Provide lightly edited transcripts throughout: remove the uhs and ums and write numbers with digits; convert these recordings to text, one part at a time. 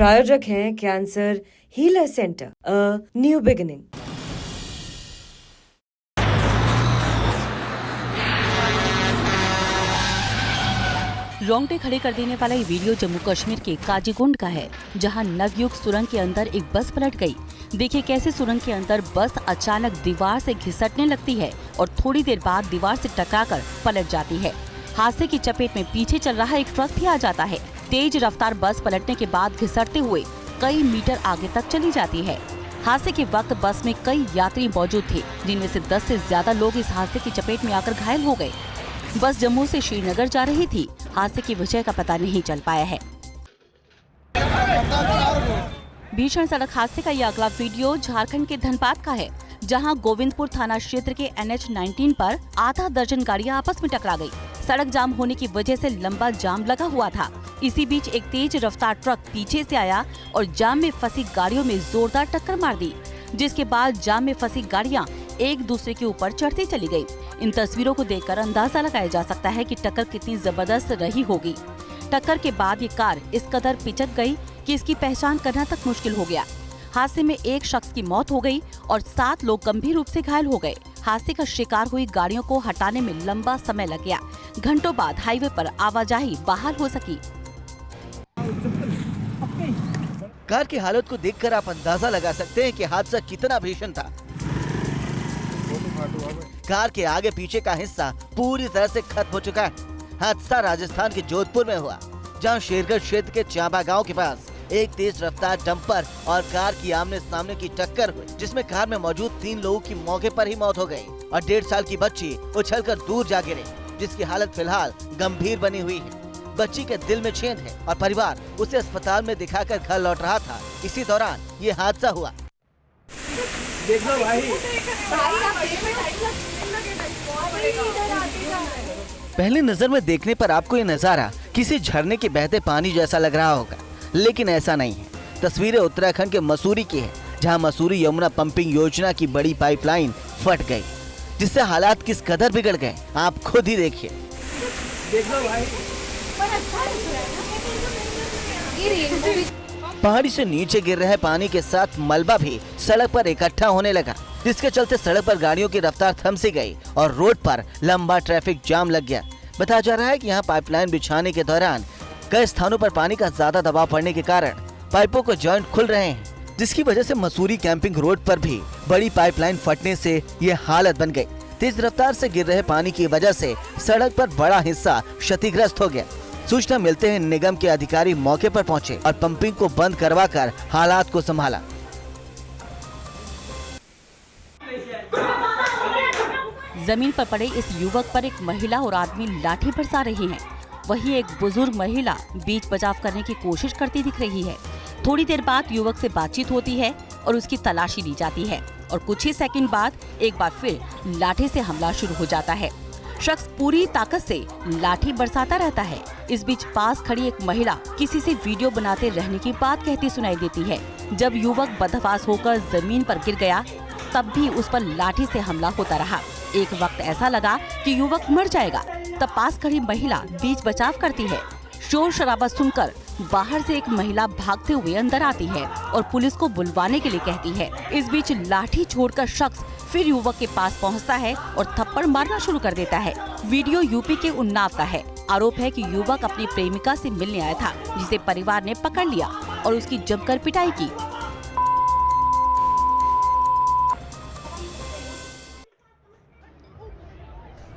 प्रायोजक हैं cancer healer centre, a new beginning. रोंगटे खड़े कर देने वाला ये वीडियो जम्मू कश्मीर के काजीगुंड का है, जहां नवयुग सुरंग के अंदर एक बस पलट गई। देखिए कैसे सुरंग के अंदर बस अचानक दीवार से घिसटने लगती है और थोड़ी देर बाद दीवार से टकराकर पलट जाती है। हादसे की चपेट में पीछे चल रहा एक ट्रक भी आ जाता है। तेज रफ्तार बस पलटने के बाद घिसटते हुए कई मीटर आगे तक चली जाती है। हादसे के वक्त बस में कई यात्री मौजूद थे, जिनमें से 10 से ज्यादा लोग इस हादसे की चपेट में आकर घायल हो गए। बस जम्मू से श्रीनगर जा रही थी। हादसे की वजह का पता नहीं चल पाया है। भीषण सड़क हादसे का ये अगला वीडियो झारखंड के धनबाद का है, जहां गोविंदपुर थाना क्षेत्र के NH-19 पर आधा दर्जन गाड़ियां आपस में टकरा गई। सड़क जाम होने की वजह से लंबा जाम लगा हुआ था। इसी बीच एक तेज रफ्तार ट्रक पीछे से आया और जाम में फंसी गाड़ियों में जोरदार टक्कर मार दी, जिसके बाद जाम में फंसी गाड़ियां एक दूसरे के ऊपर चढ़ती चली गई। इन तस्वीरों को देखकर अंदाजा लगाया जा सकता है कि टक्कर कितनी जबरदस्त रही होगी। टक्कर के बाद ये कार इस कदर पिचक गई कि इसकी पहचान करना तक मुश्किल हो गया। हादसे में एक शख्स की मौत हो गई और 7 लोग गंभीर रूप से घायल हो गए। हादसे का शिकार हुई गाड़ियों को हटाने में लंबा समय लग गया। घंटों बाद हाईवे पर आवाजाही बहाल हो सकी। कार की हालत को देखकर आप अंदाजा लगा सकते हैं कि हादसा कितना भीषण था। कार के आगे पीछे का हिस्सा पूरी तरह से खत्म हो चुका है। हादसा राजस्थान के जोधपुर में हुआ, जहां शेरगढ़ क्षेत्र के चांबा गांव के पास एक तेज रफ्तार डंपर और कार की आमने सामने की टक्कर हुई, जिसमें कार में मौजूद 3 लोगों की मौके पर ही मौत हो गई और 1.5 साल की बच्ची उछलकर दूर जा गिरी, जिसकी हालत फिलहाल गंभीर बनी हुई है। बच्ची के दिल में छेद है और परिवार उसे अस्पताल में दिखाकर घर लौट रहा था। इसी दौरान ये हादसा हुआ। देखो भाई। पहली नजर में देखने पर आपको ये नजारा किसी झरने के बहते पानी जैसा लग रहा होगा, लेकिन ऐसा नहीं है। तस्वीरें उत्तराखंड के मसूरी की है, जहां मसूरी यमुना पंपिंग योजना की बड़ी पाइपलाइन फट गई, जिससे हालात किस कदर बिगड़ गए आप खुद ही देखिए। देखो भाई। पहाड़ी से नीचे गिर रहे पानी के साथ मलबा भी सड़क पर इकट्ठा होने लगा, जिसके चलते सड़क पर गाड़ियों की रफ्तार थम सी गई और रोड पर लंबा ट्रैफिक जाम लग गया। बताया जा रहा है कि यहाँ पाइपलाइन बिछाने के दौरान कई स्थानों पर पानी का ज्यादा दबाव पड़ने के कारण पाइपों के जॉइंट खुल रहे हैं, जिसकी वजह से मसूरी कैंपिंग रोड पर भी बड़ी पाइपलाइन फटने से ये हालत बन गई। तेज रफ्तार से गिर रहे पानी की वजह से सड़क पर बड़ा हिस्सा क्षतिग्रस्त हो गया। सूचना मिलते ही निगम के अधिकारी मौके पर पहुंचे और पंपिंग को बंद करवाकर हालात को संभाला। जमीन पर पड़े इस युवक पर एक महिला और आदमी लाठी बरसा रही हैं। वहीं एक बुजुर्ग महिला बीच बचाव करने की कोशिश करती दिख रही है। थोड़ी देर बाद युवक से बातचीत होती है और उसकी तलाशी ली जाती है और कुछ ही सेकंड बाद एक बार फिर लाठी से हमला शुरू हो जाता है। शख्स पूरी ताकत से लाठी बरसाता रहता है। इस बीच पास खड़ी एक महिला किसी से वीडियो बनाते रहने की बात कहती सुनाई देती है। जब युवक बदहवास होकर जमीन पर गिर गया, तब भी उस पर लाठी से हमला होता रहा। एक वक्त ऐसा लगा कि युवक मर जाएगा, तब पास खड़ी महिला बीच बचाव करती है। शोर शराबा सुनकर बाहर से एक महिला भागते हुए अंदर आती है और पुलिस को बुलवाने के लिए कहती है। इस बीच लाठी छोड़कर शख्स फिर युवक के पास पहुंचता है और थप्पड़ मारना शुरू कर देता है। वीडियो यूपी के उन्नाव का है। आरोप है कि युवक अपनी प्रेमिका से मिलने आया था, जिसे परिवार ने पकड़ लिया और उसकी जमकर पिटाई की।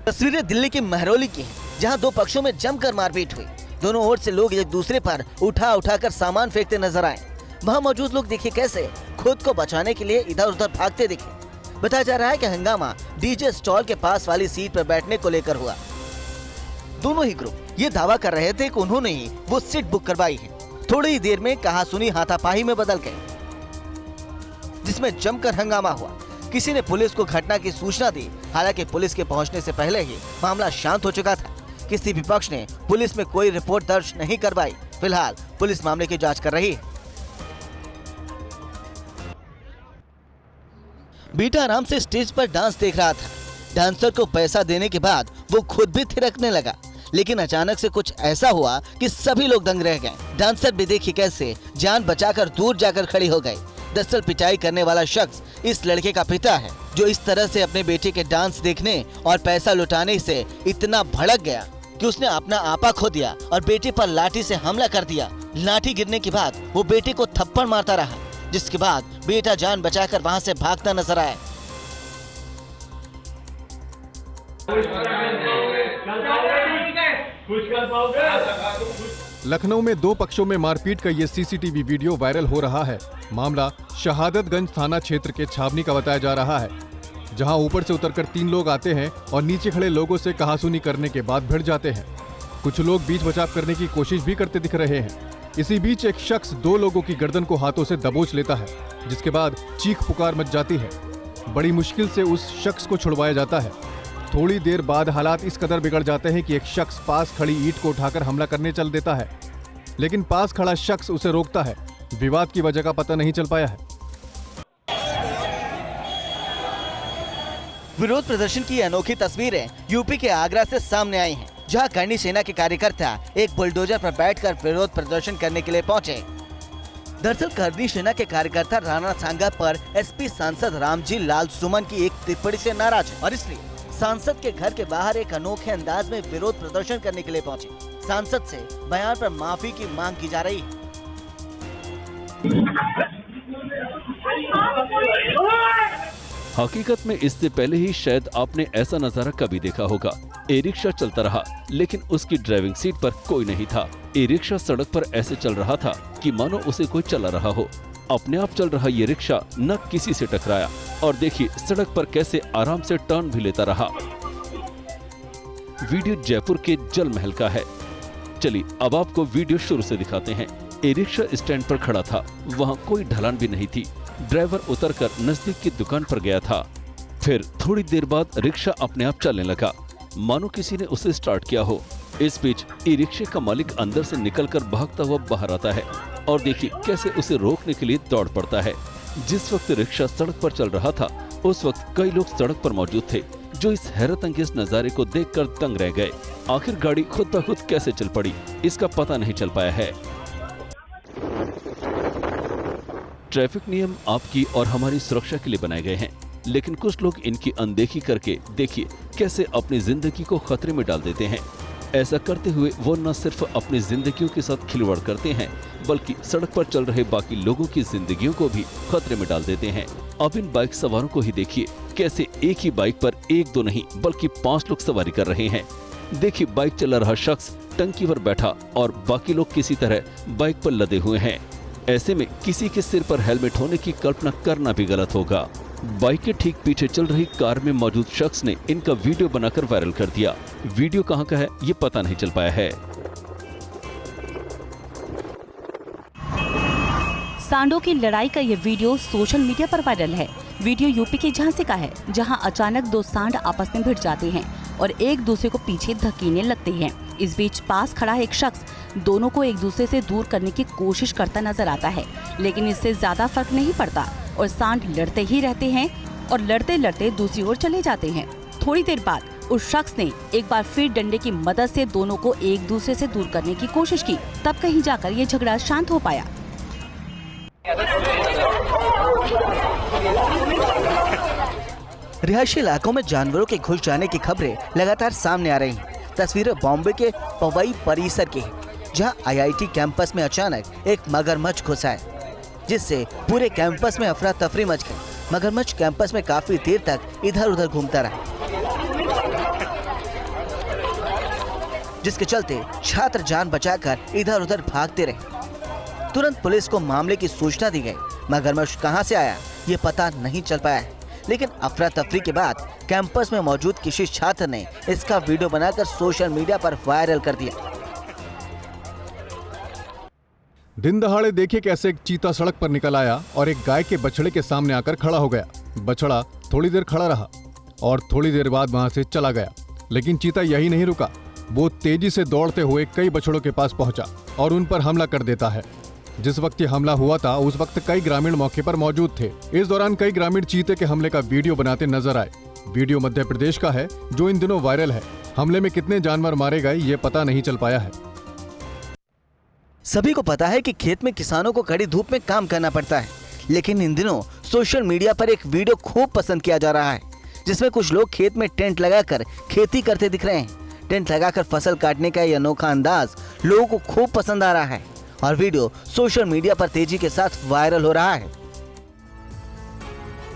तस्वीरें दिल्ली के महरौली की हैं, जहां 2 पक्षों में जमकर मारपीट हुई। दोनों ओर से लोग एक दूसरे पर उठाकर सामान फेंकते नजर आए। वहां मौजूद लोग देखिए कैसे खुद को बचाने के लिए इधर उधर भागते दिखे। बताया जा रहा है कि हंगामा डीजे स्टॉल के पास वाली सीट पर बैठने को लेकर हुआ। दोनों ही ग्रुप ये दावा कर रहे थे कि उन्होंने ही वो सीट बुक करवाई है। थोड़ी ही देर में कहासुनी हाथापाई में बदल गई, जिसमें जमकर हंगामा हुआ। किसी ने पुलिस को घटना की सूचना दी। हालांकि पुलिस के पहुंचने से पहले ही मामला शांत हो चुका था। किसी भी पक्ष ने पुलिस में कोई रिपोर्ट दर्ज नहीं करवाई। फिलहाल पुलिस मामले की जांच कर रही है। बेटा आराम से स्टेज पर डांस देख रहा था। डांसर को पैसा देने के बाद वो खुद भी थिरकने लगा, लेकिन अचानक से कुछ ऐसा हुआ कि सभी लोग दंग रह गए। डांसर भी देखिए कैसे जान बचाकर दूर जाकर खड़ी हो गई। दरअसल पिटाई करने वाला शख्स इस लड़के का पिता है, जो इस तरह से अपने बेटे के डांस देखने और पैसा लुटाने से इतना भड़क गया कि उसने अपना आपा खो दिया और बेटे पर लाठी से हमला कर दिया। लाठी गिरने के बाद वो बेटे को थप्पड़ मारता रहा, जिसके बाद बेटा जान बचाकर वहां से भागता नजर आया। लखनऊ में दो पक्षों में मारपीट का ये सीसीटीवी वीडियो वायरल हो रहा है। मामला शहादतगंज थाना क्षेत्र के छावनी का बताया जा रहा है, जहां ऊपर से उतरकर 3 लोग आते हैं और नीचे खड़े लोगों से कहासुनी करने के बाद भिड़ जाते हैं। कुछ लोग बीच बचाव करने की कोशिश भी करते दिख रहे हैं। इसी बीच एक शख्स 2 लोगों की गर्दन को हाथों से दबोच लेता है, जिसके बाद चीख पुकार मच जाती है। बड़ी मुश्किल से उस शख्स को छुड़वाया जाता है। थोड़ी देर बाद हालात इस कदर बिगड़ जाते हैं कि एक शख्स पास खड़ी ईंट को उठाकर हमला करने चल देता है, लेकिन पास खड़ा शख्स उसे रोकता है। विवाद की वजह का पता नहीं चल पाया है। विरोध प्रदर्शन की अनोखी तस्वीरें यूपी के आगरा से सामने आई हैं, जहां करनी सेना के कार्यकर्ता एक बुलडोजर पर बैठकर विरोध प्रदर्शन करने के लिए पहुंचे। दरअसल करनी सेना के कार्यकर्ता राणा सांगा पर एसपी सांसद रामजी लाल सुमन की एक टिप्पणी से नाराज है और इसलिए सांसद के घर के बाहर एक अनोखे अंदाज में विरोध प्रदर्शन करने के लिए पहुंचे। सांसद से बयान पर माफी की मांग की जा रही है। हकीकत में इससे पहले ही शायद आपने ऐसा नजारा कभी देखा होगा। ई रिक्शा चलता रहा, लेकिन उसकी ड्राइविंग सीट पर कोई नहीं था। ई रिक्शा सड़क पर ऐसे चल रहा था कि मानो उसे कोई चला रहा हो। अपने आप चल रहा ये रिक्शा न किसी से टकराया और देखिए सड़क पर कैसे आराम से टर्न भी लेता रहा। वीडियो जयपुर के जल महल का है। चलिए अब आपको वीडियो शुरू से दिखाते हैं। ई रिक्शा स्टैंड पर खड़ा था, वहाँ कोई ढलान भी नहीं थी। ड्राइवर उतरकर नजदीक की दुकान पर गया था। फिर थोड़ी देर बाद रिक्शा अपने आप चलने लगा, मानो किसी ने उसे स्टार्ट किया हो। इस बीच ई रिक्शे का मालिक अंदर से निकलकर भागता हुआ बाहर आता है और देखिए कैसे उसे रोकने के लिए दौड़ पड़ता है। जिस वक्त रिक्शा सड़क पर चल रहा था, उस वक्त कई लोग सड़क पर मौजूद थे, जो इस हैरत अंगेज नजारे को देखकर दंग रह गए। आखिर गाड़ी खुद ब खुद कैसे चल पड़ी, इसका पता नहीं चल पाया है। ट्रैफिक नियम आपकी और हमारी सुरक्षा के लिए बनाए गए हैं, लेकिन कुछ लोग इनकी अनदेखी करके देखिए कैसे अपनी जिंदगी को खतरे में डाल देते हैं। ऐसा करते हुए वो न सिर्फ अपनी जिंदगियों के साथ खिलवाड़ करते हैं, बल्कि सड़क पर चल रहे बाकी लोगों की जिंदगियों को भी खतरे में डाल देते हैं। अब इन बाइक सवारों को ही देखिए कैसे एक ही बाइक पर 1-2 नहीं बल्कि 5 लोग सवारी कर रहे हैं। देखिए बाइक चला रहा शख्स टंकी पर बैठा और बाकी लोग किसी तरह बाइक पर लदे हुए हैं। ऐसे में किसी के सिर पर हेलमेट होने की कल्पना करना भी गलत होगा। बाइक के ठीक पीछे चल रही कार में मौजूद शख्स ने इनका वीडियो बनाकर वायरल कर दिया। वीडियो कहां का है ये पता नहीं चल पाया है। सांडों की लड़ाई का ये वीडियो सोशल मीडिया पर वायरल है। वीडियो यूपी के झांसी का है, जहां अचानक 2 सांड आपस में भिड़ जाते हैं और एक दूसरे को पीछे धकेलने लगते हैं। इस बीच पास खड़ा एक शख्स दोनों को एक दूसरे से दूर करने की कोशिश करता नजर आता है, लेकिन इससे ज्यादा फर्क नहीं पड़ता और सांड लड़ते ही रहते हैं और लड़ते लड़ते दूसरी ओर चले जाते हैं। थोड़ी देर बाद उस शख्स ने एक बार फिर डंडे की मदद से दोनों को एक दूसरे से दूर करने की कोशिश की, तब कहीं जाकर ये झगड़ा शांत हो पाया। रिहायशी इलाकों में जानवरों के घुस जाने की खबरें लगातार सामने आ रही हैं। तस्वीरें बॉम्बे के पवई परिसर की है, जहां आईआईटी कैंपस में अचानक एक मगरमच्छ घुसा है, जिससे पूरे कैंपस में अफरा तफरी मच गई। मगरमच्छ कैंपस में काफी देर तक इधर उधर घूमता रहा, जिसके चलते छात्र जान बचाकर इधर उधर भागते रहे। तुरंत पुलिस को मामले की सूचना दी गई। मगरमच्छ कहां से आया ये पता नहीं चल पाया है, लेकिन अफरा तफरी के बाद कैंपस में मौजूद किसी छात्र ने इसका वीडियो बनाकर सोशल मीडिया पर वायरल कर दिया। दिन दहाड़े देखे कैसे एक चीता सड़क पर निकल आया और एक गाय के बछड़े के सामने आकर खड़ा हो गया। बछड़ा थोड़ी देर खड़ा रहा और थोड़ी देर बाद वहां से चला गया, लेकिन चीता यही नहीं रुका। वो तेजी से दौड़ते हुए कई बछड़ों के पास पहुंचा और उन पर हमला कर देता है। जिस वक्त ये हमला हुआ था उस वक्त कई ग्रामीण मौके पर मौजूद थे। इस दौरान कई ग्रामीण चीते के हमले का वीडियो बनाते नजर आए। वीडियो मध्य प्रदेश का है जो इन दिनों वायरल है। हमले में कितने जानवर मारे गए ये पता नहीं चल पाया है। सभी को पता है कि खेत में किसानों को कड़ी धूप में काम करना पड़ता है, लेकिन इन दिनों सोशल मीडिया पर एक वीडियो खूब पसंद किया जा रहा है, जिसमें कुछ लोग खेत में टेंट लगाकर खेती करते दिख रहे हैं। टेंट लगाकर फसल काटने का यह अनोखा अंदाज लोगों को खूब पसंद आ रहा है और वीडियो सोशल मीडिया पर तेजी के साथ वायरल हो रहा है।